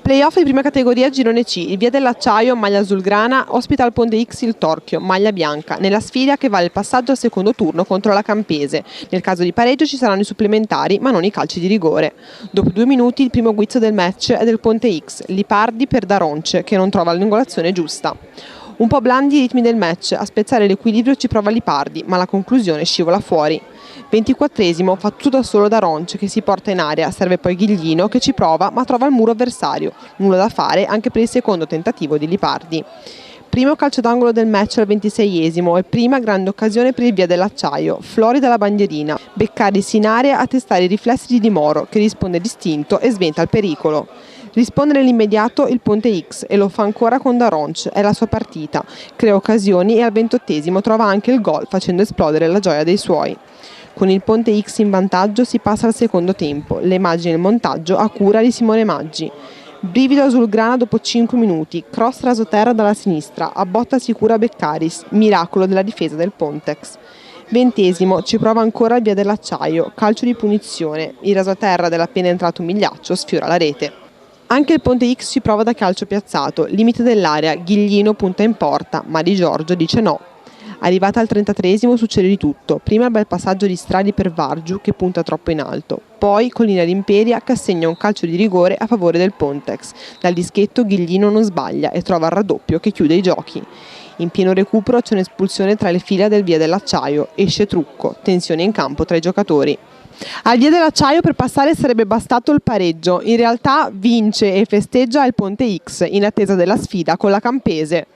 Playoff di prima categoria girone C, il Via dell'Acciaio, maglia azulgrana, ospita al Ponte X il Torchio, maglia bianca, nella sfida che vale il passaggio al secondo turno contro la Campese. Nel caso di pareggio ci saranno i supplementari, ma non i calci di rigore. Dopo 2 minuti il primo guizzo del match è del Ponte X, Lipardi per Daronce, che non trova l'angolazione giusta. Un po' blandi i ritmi del match, a spezzare l'equilibrio ci prova Lipardi, ma la conclusione scivola fuori. 24esimo, fa tutto da solo Daronce che si porta in area, serve poi Ghiglino che ci prova ma trova il muro avversario, nulla da fare anche per il secondo tentativo di Lipardi. Primo calcio d'angolo del match al 26esimo e prima grande occasione per il Via dell'Acciaio, Flori dalla bandierina, Beccaris in area a testare i riflessi di Di Moro che risponde distinto e sventa il pericolo. Risponde nell'immediato il Ponte X e lo fa ancora con Daronce, è la sua partita, crea occasioni e al 28esimo trova anche il gol facendo esplodere la gioia dei suoi. Con il Ponte X in vantaggio si passa al secondo tempo, le immagini e il montaggio a cura di Simone Maggi. Brivido azulgrana dopo 5 minuti, cross rasoterra dalla sinistra, a botta sicura Beccaris, miracolo della difesa del Pontex. 20esimo, ci prova ancora il Via dell'Acciaio, calcio di punizione, il rasoterra dell'appena entrato Migliaccio sfiora la rete. Anche il Ponte X ci prova da calcio piazzato, limite dell'area, Ghiglino punta in porta, ma Di Giorgio dice no. Arrivata al 33esimo succede di tutto, prima il bel passaggio di Stradi per Vargiu che punta troppo in alto, poi Collina d'Imperia che assegna un calcio di rigore a favore del Pontex, dal dischetto Ghiglino non sbaglia e trova il raddoppio che chiude i giochi. In pieno recupero c'è un'espulsione tra le fila del Via dell'Acciaio, esce Trucco, tensione in campo tra i giocatori. Al Via dell'Acciaio per passare sarebbe bastato il pareggio, in realtà vince e festeggia il Ponte X in attesa della sfida con la Campese.